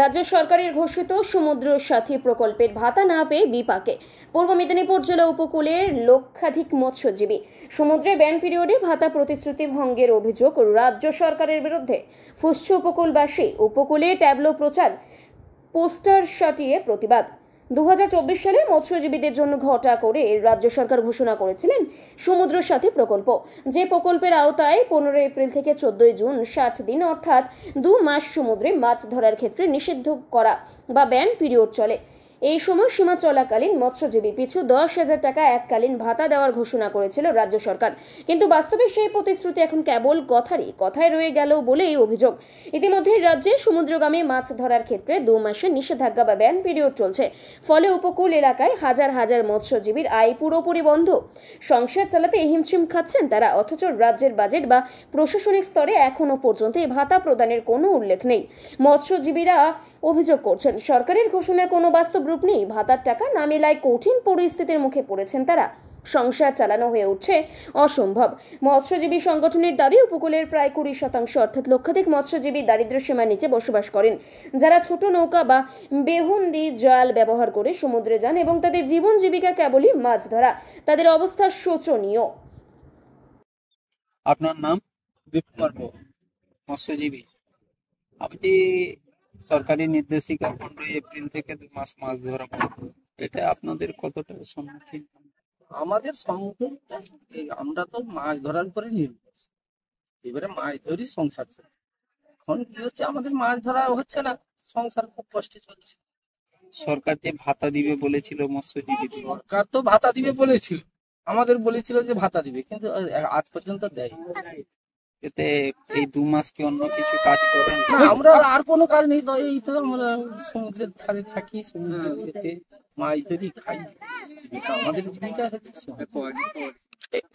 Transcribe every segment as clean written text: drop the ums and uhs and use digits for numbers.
রাজ্য সরকারের ঘোষিত সমুদ্র সাথী প্রকল্পের ভাতা না পেয়ে বিপাকে পূর্ব মেদিনীপুর জেলা উপকূলের লক্ষাধিক মৎস্যজীবী। সমুদ্রে ব্যান পিরিয়ডে ভাতা প্রতিশ্রুতি ভঙ্গের অভিযোগ রাজ্য সরকারের বিরুদ্ধে ফুঁসছে উপকূলবাসী। উপকূলে ট্যাবলো প্রচার, পোস্টার সাটিয়ে প্রতিবাদ। 2024 সালে মৎস্যজীবীদের জন্য ঘটা করে রাজ্য সরকার ঘোষণা করেছিলেন সমুদ্র সাথী প্রকল্প, যে প্রকল্পের আওতায় 15 এপ্রিল থেকে 14 জুন 60 দিন অর্থাৎ 2 মাস সমুদ্রে মাছ ধরার ক্ষেত্রে নিষিদ্ধ করা বা ব্যান পিরিয়ড চলে। এই সময় সীমা চলাকালীন মৎস্যজীবী পিছু 10,000 টাকা এককালীন ভাতা দেওয়ার ঘোষণা করেছিল রাজ্য সরকার, কিন্তু বাস্তবে সেই প্রতিশ্রুতি এখন কেবল কথায় রয়ে গেল বলেই অভিযোগ। ইতিমধ্যে রাজ্যে সমুদ্রগামী মাছ ধরার ক্ষেত্রে 2 মাসের নিষেধাজ্ঞা বা ব্যান পিরিয়ড চলছে। ফলে উপকূল এলাকায় হাজার হাজার মৎস্যজীবীর আয় পুরোপুরি বন্ধ। সংসার চালাতে হিমশিম খাচ্ছেন তারা, অথচ রাজ্যের বাজেট বা প্রশাসনিক স্তরে এখনো পর্যন্ত এই ভাতা প্রদানের কোনো উল্লেখ নেই। মৎস্যজীবীরা অভিযোগ করছেন সরকারের ঘোষণার কোনো বাস্তব রূপ নেই। ভাতার টাকা না মেলায় কঠিন পরিস্থিতির মুখে পড়েছেন তারা। সংসার চালানো হয়ে উঠছে অসম্ভব। মৎস্যজীবী সংগঠনের দাবি, উপকূলের প্রায় 20% অর্থাৎ লক্ষাধিক মৎস্যজীবী দারিদ্র্য সীমার নিচে বসবাস করেন, যারা ছোট নৌকা বা বেহুন্দি জাল ব্যবহার করে সমুদ্রে যান এবং তাদের জীবন জীবিকা কেবলই মাছ ধরা। তাদের অবস্থা শোচনীয়। আপনার নাম? বিপ্লব মৎস্যজীবী। আপনি সরকারি নির্দেশিকা 15 এপ্রিল থেকে 2 মাস মাছ ধরা বন্ধ, এটা আপনাদের কতটা সম্মুখীন? আমাদের সম্মুখীন আমরা তো মাছ ধরার উপরে নির্ভরশীল। এবারে মাছ ধরি সংসার চলে। এখন কি হচ্ছে, আমাদের মাছ ধরা হচ্ছে না, সংসার খুব কষ্টে চলছে। সরকার যে ভাতা দিবে বলেছিল মৎস্যজীবী, সরকার তো ভাতা দিবে বলেছিল, আমাদের বলেছিল যে ভাতা দিবে, কিন্তু আজ পর্যন্ত দেয়। এতে এই 2 মাস কি অন্য কিছু কাজ করেন? না, আমরা আর কোনো কাজ নেই, তো এই তো আমরা সমুদ্রের ধারে থাকি, সমুদ্রে মাছ ধরি, খাই। আমাদের জীবিকা হচ্ছে।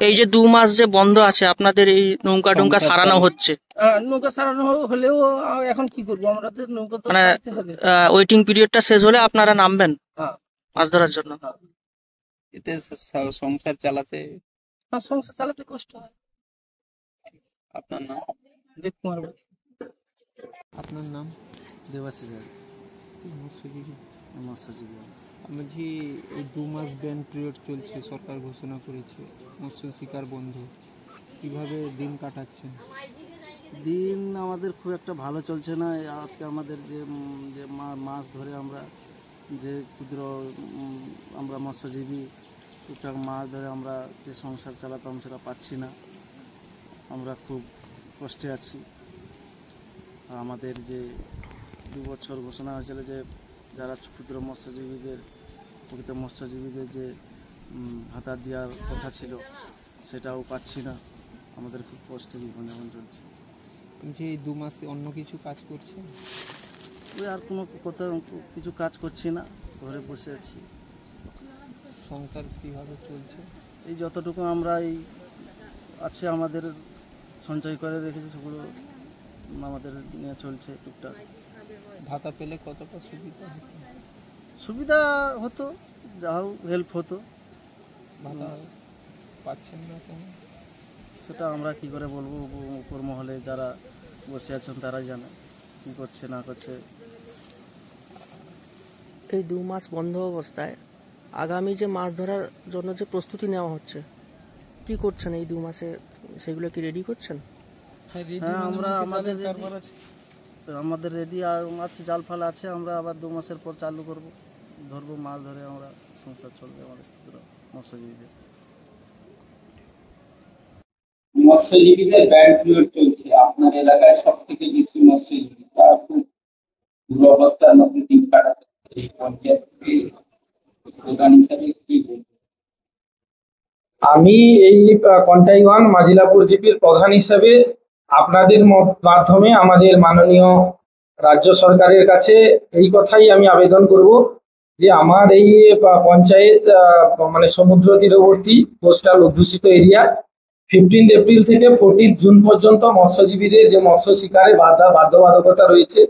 এই যে 2 মাস যে বন্ধ আছে, আপনাদের এই নৌকা টৌকা সারানো হচ্ছে? নৌকা সারানো হলেও এখন কি করবো, আমরা তো নৌকা তো মানে সারাতে হবে। ওয়েটিং পিরিয়ডটা শেষ হলে আপনারা নামবেন হ্যাঁ, মাছ ধরার জন্য? এতে সংসার চালাতে সংসার চালাতে কষ্ট হয়। আপনার নাম? দেবকুমার। আপনার নাম? দেবাশিস মৎস্যজীবী। মৎস্যজীবী। বলছি, এই 2 মাস ব্যান পিরিয়ড চলছে, সরকার ঘোষণা করেছে মৎস্য শিকার বন্ধ, কিভাবে দিন কাটাচ্ছেন? দিন আমাদের খুব একটা ভালো চলছে না। আজকে আমাদের যে মাছ ধরে আমরা যে ক্ষুদ্র আমরা মৎস্যজীবী টুকটাক মাছ ধরে আমরা যে সংসার চালাতাম সেটা পাচ্ছি না। আমরা খুব কষ্টে আছি। আর আমাদের যে 2 বছর ঘোষণা হয়েছিল যে যারা ক্ষুদ্র মৎস্যজীবীদের, প্রকৃত মৎস্যজীবীদের যে ভাতা দেওয়ার কথা ছিল সেটাও পাচ্ছি না। আমাদের খুব কষ্টে জীবনযাপন চলছে। বলছি, এই 2 মাসে অন্য কিছু কাজ করছেন? ওই আর কোনো কিছু কাজ করছি না, ঘরে বসে আছি। সংসার কীভাবে চলছে? এই যতটুকু আমরা এই আছে আমাদের সঞ্চয় করে রেখেছি সেগুলো আমাদের নিয়ে চলছে টুকটাক। ভাতা পেলে কতটা সুবিধা হতো? সুবিধা হতো, যা হোক হেল্প হতো। ভাতা পাচ্ছেন না কেন সেটা আমরা কি করে বলবো, উপর মহলে যারা বসে আছেন তারাই জানে কী করছে না করছে। এই 2 মাস বন্ধ অবস্থায় আগামী যে মাছ ধরার জন্য যে প্রস্তুতি নেওয়া হচ্ছে, কি করছেন এই 2 মাসে? সেগুলো কি রেডি করছেন? হ্যাঁ, আমরা আমাদের রেডি আছে, জাল ফাল আছে। আমরা আবার 2 মাসের পর চালু করব, ধরবো মাছ ধরে আমরা সংসার চলবে আমাদের মৎস্যজীবীদের। মৎস্যজীবীদের ব্যান পিরিয়ড চলছে, আপনার এলাকায় সব থেকে বেশি মৎস্যজীবী, তারা খুব দুরবস্থার মধ্যে দিন কাটাচ্ছে। এই পঞ্চায়েতকে প্রধান হিসাবে কি বলবেন? আমি এই কন্টাইওয়ান মাজিলাপুর জিপির প্রধান হিসেবে আপনাদের মাধ্যমে আমাদের মাননীয় রাজ্য সরকারের কাছে এই কথাই আমি আবেদন করব যে আমার এই পঞ্চায়েত মানে সমুদ্র তীরবর্তী কোস্টাল অধ্যুষিত এরিয়া 15 এপ্রিল থেকে 14 জুন পর্যন্ত মৎস্যজীবীদের যে মৎস্য শিকারে বাধ্যবাধকতা রয়েছে,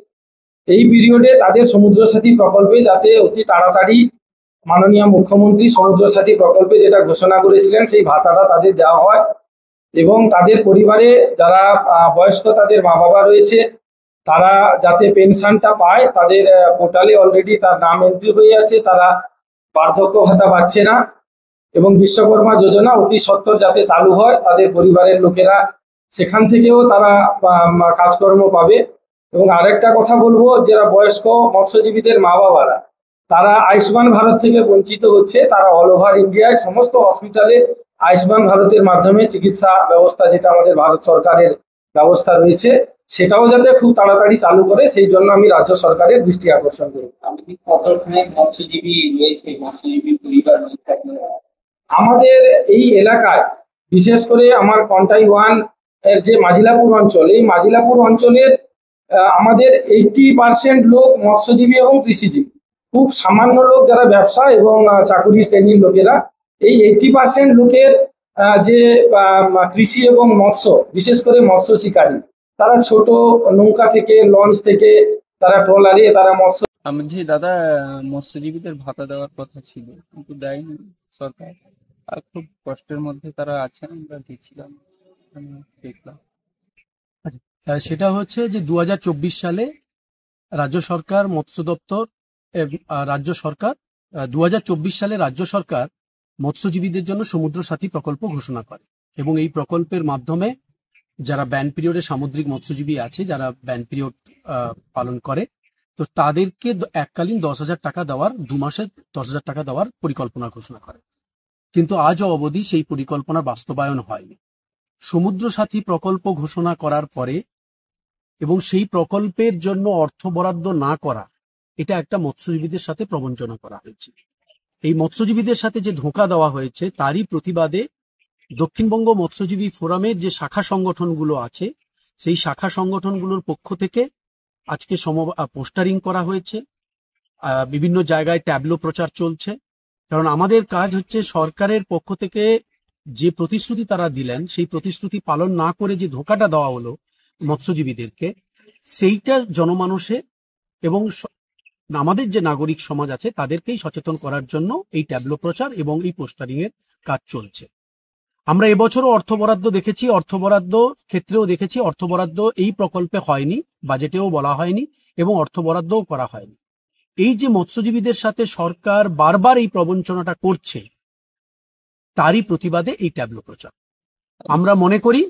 এই পিরিয়ডে তাদের সমুদ্র সাথী প্রকল্পে যাতে অতি তাড়াতাড়ি মাননীয় মুখ্যমন্ত্রী সমুদ্র সাথী প্রকল্পে যেটা ঘোষণা করেছিলেন সেই ভাতাটা তাদের দেওয়া হয় এবং তাদের পরিবারে যারা বয়স্ক তাদের মা বাবা রয়েছে তারা যাতে পেনশনটা পায়, তাদের পোর্টালে অলরেডি তার নাম এন্ট্রি হয়ে আছে, তারা বার্ধক্য ভাতা পাচ্ছে না। এবং বিশ্বকর্মা যোজনা অতি সত্বর যাতে চালু হয়, তাদের পরিবারের লোকেরা সেখান থেকেও তারা কাজকর্ম পাবে। এবং আরেকটা কথা বলবো, যারা বয়স্ক মৎস্যজীবীদের মা বাবারা, তারা আয়ুষ্মান ভারত থেকে বঞ্চিত হচ্ছে। তারা অল ওভার ইন্ডিয়ায় সমস্ত হসপিটালে আয়ুষ্মান ভারতের মাধ্যমে চিকিৎসা ব্যবস্থা, যেটা আমাদের ভারত সরকারের ব্যবস্থা রয়েছে, সেটাও যাতে খুব তাড়াতাড়ি চালু করে, সেই জন্য আমি রাজ্য সরকারের দৃষ্টি আকর্ষণ করি। আমাদের কতখানি মৎস্যজীবী রয়েছে, মৎস্যজীবী পরিবার রয়েছে আপনারা? আমাদের এই এলাকায় বিশেষ করে আমার কন্টাই 1 এর যে মাজিলাপুর অঞ্চল, এই মাজিলাপুর অঞ্চলের আমাদের 80% লোক মৎস্যজীবী এবং কৃষিজীবী। খুব সামান্য লোক যারা ব্যবসা এবং চাকুরি শ্রেণীর লোকেরা। এই 80% লোকের যে কৃষি এবং মৎস্য, বিশেষ করে মৎস্য শিকারী, তারা ছোট নৌকা থেকে, লঞ্চ থেকে, তারা ট্রলারে তারা মৎস্য। আমি যে দাদা, মৎস্যজীবীদের ভাতা দেওয়ার কথা ছিল কিন্তু দেয়নি সরকার, আর খুব কষ্টের মধ্যে তারা আছেন। আমরা দেখছিলাম, দেখলাম। সেটা হচ্ছে যে 2024 সালে রাজ্য সরকার মৎস্য দপ্তর রাজ্য সরকার 2024 সালে রাজ্য সরকার মৎস্যজীবীদের জন্য সমুদ্র সাথী প্রকল্প ঘোষণা করে এবং এই প্রকল্পের মাধ্যমে যারা ব্যান পিরিয়ডে সামুদ্রিক মৎস্যজীবী আছে, যারা ব্যান পিরিয়ড পালন করে, তো তাদেরকে এককালীন 10,000 টাকা দেওয়ার, 2 মাসে 10,000 টাকা দেওয়ার পরিকল্পনা ঘোষণা করে। কিন্তু আজও অবধি সেই পরিকল্পনার বাস্তবায়ন হয়নি। সমুদ্র সাথী প্রকল্প ঘোষণা করার পরে এবং সেই প্রকল্পের জন্য অর্থ বরাদ্দ না করা, এটা একটা মৎস্যজীবীদের সাথে প্রবঞ্চনা করা হয়েছে। এই মৎস্যজীবীদের সাথে যে ধোঁকা দেওয়া হয়েছে, তারই প্রতিবাদে দক্ষিণবঙ্গ মৎস্যজীবী ফোরামের যে শাখা সংগঠনগুলো আছে, সেই শাখা সংগঠনগুলোর পক্ষ থেকে আজকে পোস্টারিং করা হয়েছে, বিভিন্ন জায়গায় ট্যাবলো প্রচার চলছে। কারণ আমাদের কাজ হচ্ছে সরকারের পক্ষ থেকে যে প্রতিশ্রুতি তারা দিলেন, সেই প্রতিশ্রুতি পালন না করে যে ধোঁকাটা দেওয়া হলো মৎস্যজীবীদেরকে, সেইটা জনমানসে এবং আমাদের যে নাগরিক সমাজ আছে তাদেরকেই সচেতন করার জন্য এই ট্যাবলো প্রচার এবং এই পোস্টারিং এর কাজ চলছে। আমরা এবছরও অর্থ বরাদ্দ দেখেছি, অর্থ বরাদ্দ ক্ষেত্রেও দেখেছি অর্থ বরাদ্দ এই প্রকল্পে হয়নি, বাজেটেও বলা হয়নি এবং অর্থ বরাদ্দও করা হয়নি। এই যে মৎস্যজীবীদের সাথে সরকার বারবার এই প্রবঞ্চনাটা করছে, তারই প্রতিবাদে এই ট্যাবলো প্রচার। আমরা মনে করি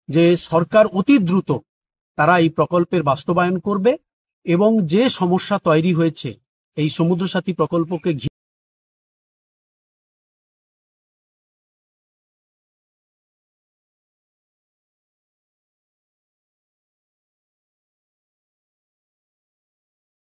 যে সরকার অতি দ্রুত তারা এই প্রকল্পের বাস্তবায়ন করবে এবং যে সমস্যা তৈরি হয়েছে এই সমুদ্র সাথী প্রকল্পকে